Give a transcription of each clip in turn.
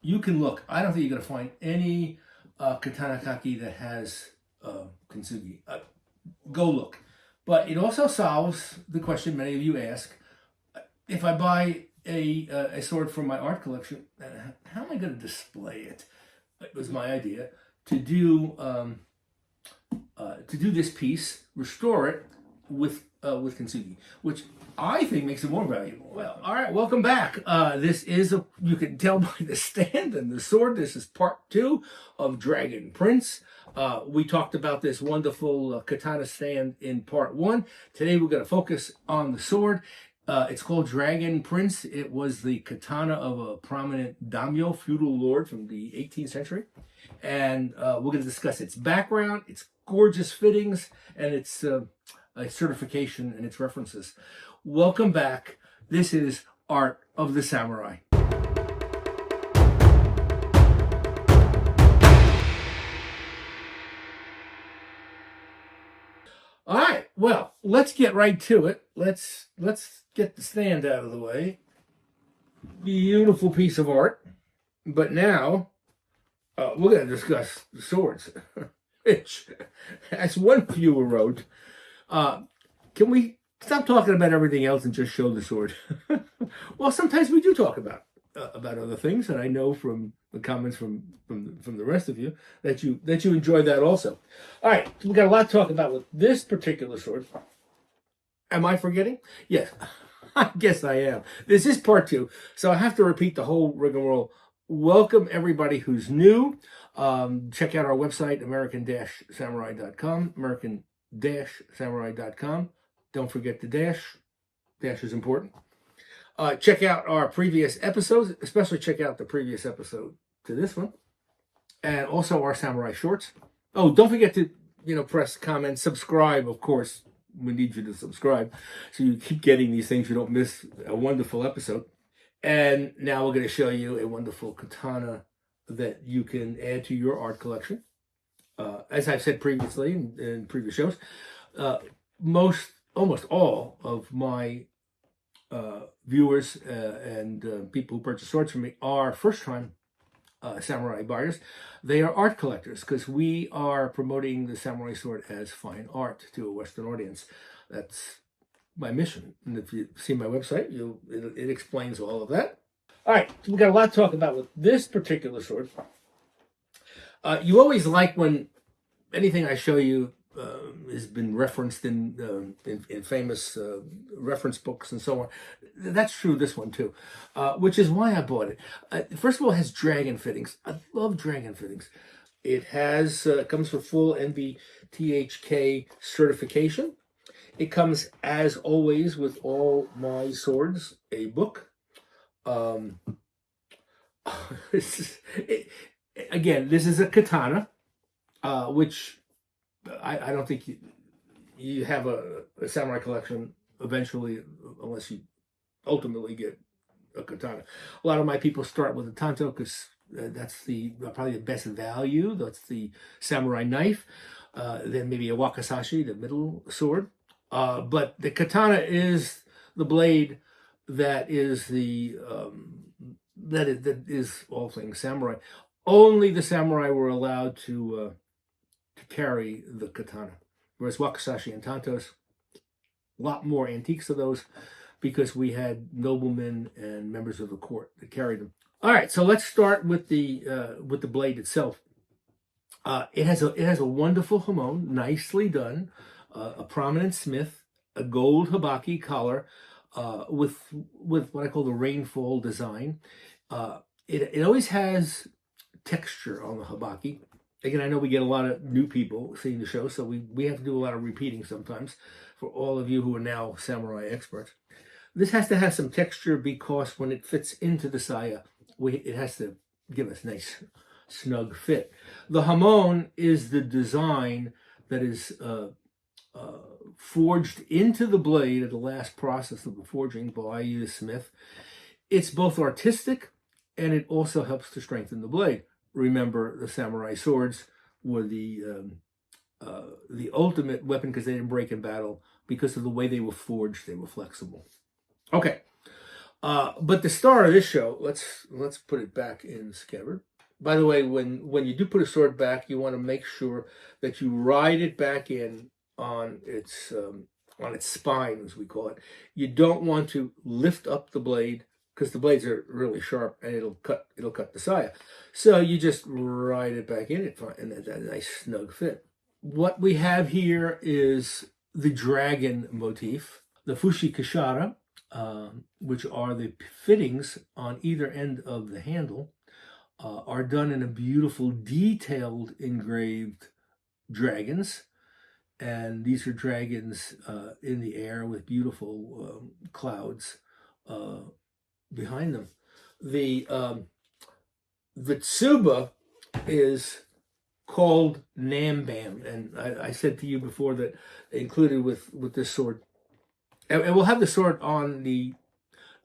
You can look. I don't think you're going to find any katanaki that has kintsugi. Go look. But it also solves the question many of you ask. If I buy a sword from my art collection, how am I going to display it? It was my idea to do this piece, restore it with kintsugi, which I think makes it more valuable. Well, all right, welcome back. This is you can tell by the stand and the sword. This is part 2 of Dragon Prince. We talked about this wonderful katana stand in part 1. Today we're going to focus on the sword. It's called Dragon Prince. It was the katana of a prominent daimyo, feudal lord from the 18th century. And we're going to discuss its background, its gorgeous fittings, and its certification and its references. Welcome back. This is Art of the Samurai. All right, well, let's get right to it. Let's get the stand out of the way. Beautiful piece of art. But now, we're going to discuss the swords, which, as one viewer wrote, can we stop talking about everything else and just show the sword? Well, sometimes we do talk about other things, and I know from the comments from the rest of you that you enjoy that also. All right, so we got a lot to talk about with this particular sword. Am I forgetting? Yes, I guess I am. This is part 2, so I have to repeat the whole rigmarole. Welcome everybody who's new. Check out our website, american-samurai.com, american-samurai.com. Don't forget the dash. Dash is important. Check out our previous episodes, especially check out the previous episode to this one, and also our samurai shorts. Oh, don't forget to press comment, subscribe. Of course, we need you to subscribe so you keep getting these things. You don't miss a wonderful episode. And now we're going to show you a wonderful katana that you can add to your art collection. As I've said previously in previous shows, almost all of my viewers and people who purchase swords from me are first-time samurai buyers. They are art collectors because we are promoting the samurai sword as fine art to a Western audience. That's my mission. And if you see my website, it explains all of that. All right, so we've got a lot to talk about with this particular sword. You always like when anything I show you has been referenced in famous reference books and so on. That's true this one too, which is why I bought it. First of all, it has dragon fittings. I love dragon fittings. It has comes with full NBTHK certification. It comes, as always, with all my swords, a book. Again, this is a katana, which I don't think you have a samurai collection eventually, unless you ultimately get a katana. A lot of my people start with a tanto because that's probably the best value. That's the samurai knife. Then maybe a wakizashi, the middle sword. But the katana is the blade that is that is all things samurai. Only the samurai were allowed to carry the katana, whereas wakizashi and tantos, a lot more antiques of those, because we had noblemen and members of the court that carried them. All right, so let's start with the blade itself. It has a wonderful hamon, nicely done. A prominent smith, a gold habaki collar with what I call the rainfall design. It always has texture on the habaki. Again, I know we get a lot of new people seeing the show, so we have to do a lot of repeating sometimes for all of you who are now samurai experts. This has to have some texture because when it fits into the saya, it has to give us nice snug fit. The hamon is the design that is forged into the blade at the last process of the forging by the smith. It's both artistic and it also helps to strengthen the blade. Remember, the samurai swords were the ultimate weapon because they didn't break in battle because of the way they were forged. They were flexible. Okay, But the star of this show, let's put it back in the scabbard. By the way, when you do put a sword back, you want to make sure that you ride it back in on its spine, as we call it. You don't want to lift up the blade because the blades are really sharp and it'll cut the saya. So you just ride it back in it, and that's a nice snug fit. What we have here is the dragon motif, the fushi kashara, which are the fittings on either end of the handle, are done in a beautiful, detailed, engraved dragons. And these are dragons in the air with beautiful clouds behind them. The tsuba is called Nambam, and I said to you before that included with this sword. And we'll have the sword on the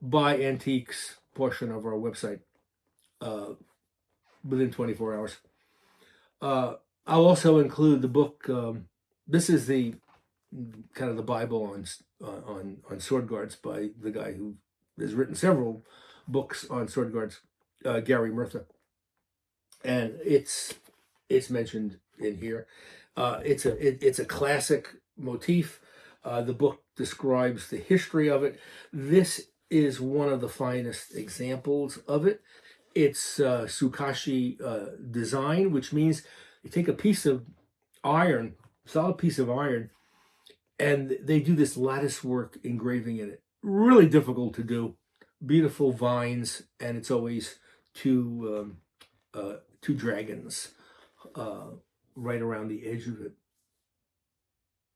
Buy Antiques portion of our website within 24 hours. I'll also include the book. This is the kind of the Bible on sword guards by the guy who has written several books on sword guards, Gary Murtha, and it's mentioned in here. It's a classic motif. The book describes the history of it. This is one of the finest examples of it. It's Sukashi design, which means you take a piece of iron, solid piece of iron, and they do this lattice work engraving in it. Really difficult to do. Beautiful vines, and it's always two dragons right around the edge of it.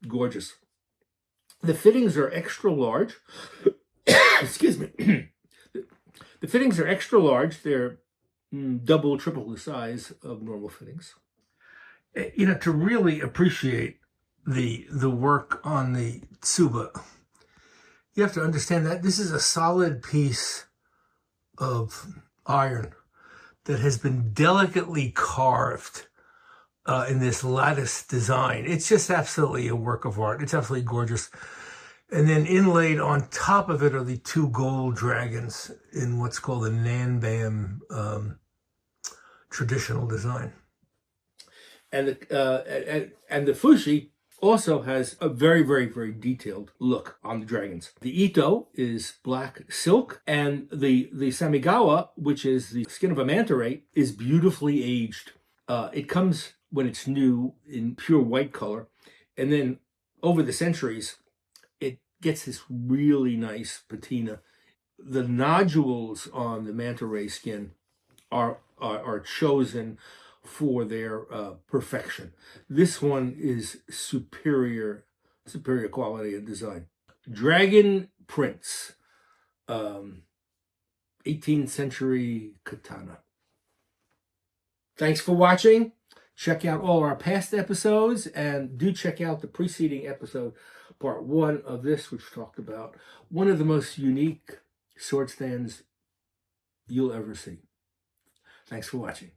Gorgeous. The fittings are extra large. Excuse me. The fittings are extra large. They're double, triple the size of normal fittings. You know, to really appreciate the work on the tsuba, you have to understand that this is a solid piece of iron that has been delicately carved in this lattice design. It's just absolutely a work of art. It's absolutely gorgeous. And then inlaid on top of it are the two gold dragons in what's called the Nanbam traditional design. And the fushi also has a very, very, very detailed look on the dragons. The ito is black silk, and the samigawa, which is the skin of a manta ray, is beautifully aged. It comes when it's new in pure white color, and then over the centuries, it gets this really nice patina. The nodules on the manta ray skin are chosen for their perfection. This one is superior quality and design. Dragon prints, 18th century katana. Thanks for watching. Check out all our past episodes, and do check out the preceding episode, part 1 of this, which talked about one of the most unique sword stands you'll ever see. Thanks for watching.